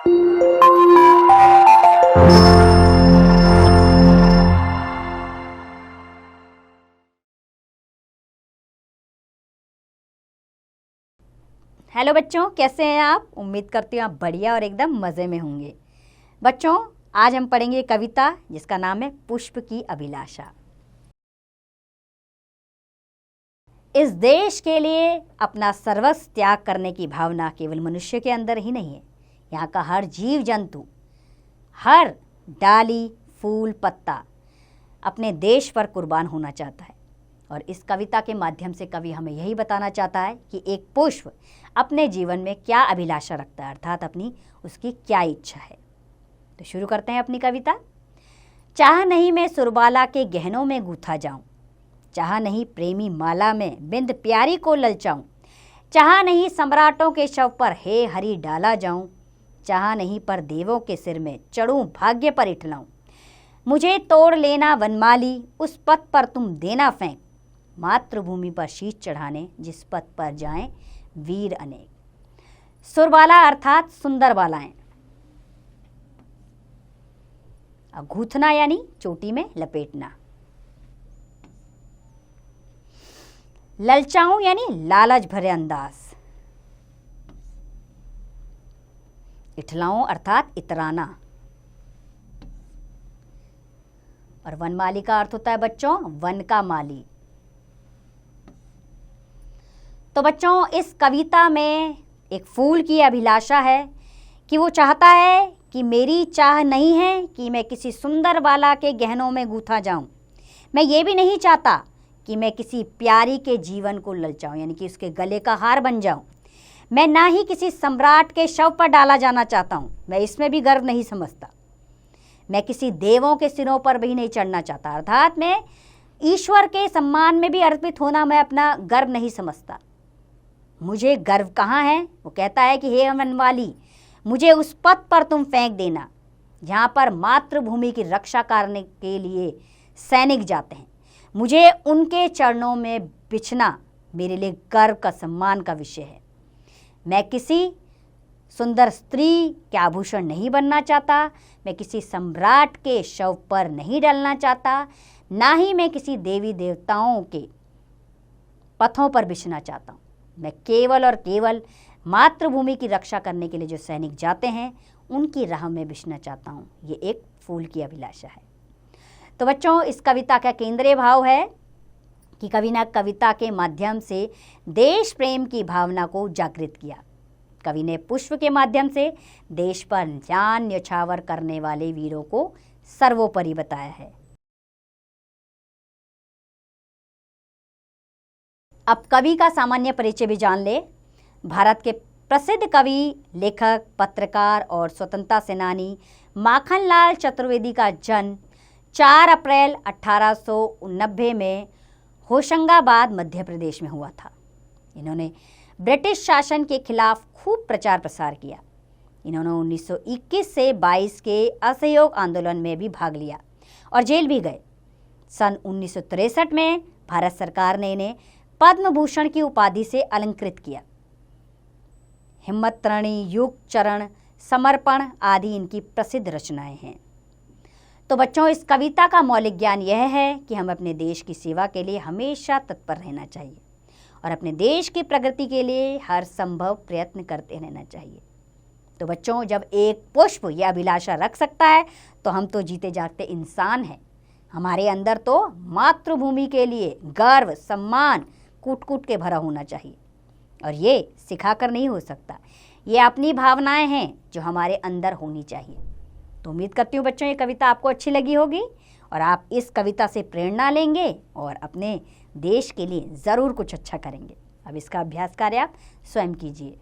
Hello बच्चों, कैसे हैं आप? उम्मीद करती हूँ आप बढ़िया और एकदम मज़े में होंगे। बच्चों, आज हम पढ़ेंगे कविता जिसका नाम है पुष्प की अभिलाषा। इस देश के लिए अपना सर्वस्व त्याग करने की भावना केवल मनुष्य के अंदर ही नहीं है। यहाँ का हर जीव जंतु, हर डाली, फूल, पत्ता अपने देश पर कुर्बान होना चाहता है। और इस कविता के माध्यम से कवि हमें यही बताना चाहता है कि एक पुष्प अपने जीवन में क्या अभिलाषा रखता है, अर्थात अपनी उसकी क्या इच्छा है। तो शुरू करते हैं अपनी कविता। चाह नहीं मैं सुरबाला के गहनों में गूथा जाऊं, चाह नहीं प्रेमी माला में बिंद प्यारी को ललचाऊं, चाह नहीं सम्राटों के शव पर हे हरि डाला जाऊं, चाह नहीं पर देवों के सिर में चढ़ूं भाग्य पर इठलाऊं। मुझे तोड़ लेना वनमाली, उस पथ पर तुम देना फेंक, मातृभूमि पर शीश चढ़ाने जिस पथ पर जाएं वीर अनेक। सुरबाला अर्थात सुंदर बालाएं, गूथना यानी चोटी में लपेटना, ललचाऊं यानी लालच भरे अंदाज, इठलाऊं अर्थात इतराना, और वनमाली का अर्थ होता है बच्चों वन का माली। तो बच्चों, इस कविता में एक फूल की अभिलाषा है कि वो चाहता है कि मेरी चाह नहीं है कि मैं किसी सुंदर बाला के गहनों में गूथा जाऊं। मैं ये भी नहीं चाहता कि मैं किसी प्यारी के जीवन को ललचाऊं, यानी कि उसके गले का हार बन जाऊं। मैं ना ही किसी सम्राट के शव पर डाला जाना चाहता हूं, मैं इसमें भी गर्व नहीं समझता। मैं किसी देवों के सिरों पर भी नहीं चढ़ना चाहता, अर्थात मैं ईश्वर के सम्मान में भी अर्पित होना मैं अपना गर्व नहीं समझता। मुझे गर्व कहाँ है? वो कहता है कि हे वनमाली, मुझे उस पथ पर तुम फेंक देना जहाँ पर मातृभूमि की रक्षा करने के लिए सैनिक जाते हैं। मुझे उनके चरणों में बिछना मेरे लिए गर्व का, सम्मान का विषय है। मैं किसी सुंदर स्त्री के आभूषण नहीं बनना चाहता, मैं किसी सम्राट के शव पर नहीं डलना चाहता, ना ही मैं किसी देवी देवताओं के पथों पर बिछना चाहता हूँ। मैं केवल और केवल मातृभूमि की रक्षा करने के लिए जो सैनिक जाते हैं उनकी राह में बिछना चाहता हूँ। ये एक फूल की अभिलाषा है। तो बच्चों, इस कविता का केंद्रीय भाव है कि कवि ने कविता के माध्यम से देश प्रेम की भावना को जागृत किया। कवि ने पुष्प के माध्यम से देश पर जान न्यौछावर करने वाले वीरों को सर्वोपरि बताया है। अब कवि का सामान्य परिचय भी जान ले। भारत के प्रसिद्ध कवि, लेखक, पत्रकार और स्वतंत्रता सेनानी माखनलाल चतुर्वेदी का जन्म 4 अप्रैल 1890 में होशंगाबाद, मध्य प्रदेश में हुआ था। इन्होंने ब्रिटिश शासन के खिलाफ खूब प्रचार प्रसार किया। इन्होंने 1921 से 22 के असहयोग आंदोलन में भी भाग लिया और जेल भी गए। सन 1963 में भारत सरकार ने इन्हें पद्म भूषण की उपाधि से अलंकृत किया। हिम्मतरणी, युग चरण, समर्पण आदि इनकी प्रसिद्ध रचनाएं हैं। तो बच्चों, इस कविता का मौलिक ज्ञान यह है कि हम अपने देश की सेवा के लिए हमेशा तत्पर रहना चाहिए और अपने देश की प्रगति के लिए हर संभव प्रयत्न करते रहना चाहिए। तो बच्चों, जब एक पुष्प यह अभिलाषा रख सकता है तो हम तो जीते जागते इंसान हैं। हमारे अंदर तो मातृभूमि के लिए गर्व, सम्मान कूट कूट के भरा होना चाहिए और ये सिखाकर नहीं हो सकता। ये अपनी भावनाएं हैं जो हमारे अंदर होनी चाहिए। तो उम्मीद करती हूँ बच्चों, ये कविता आपको अच्छी लगी होगी और आप इस कविता से प्रेरणा लेंगे और अपने देश के लिए ज़रूर कुछ अच्छा करेंगे। अब इसका अभ्यास कार्य आप स्वयं कीजिए।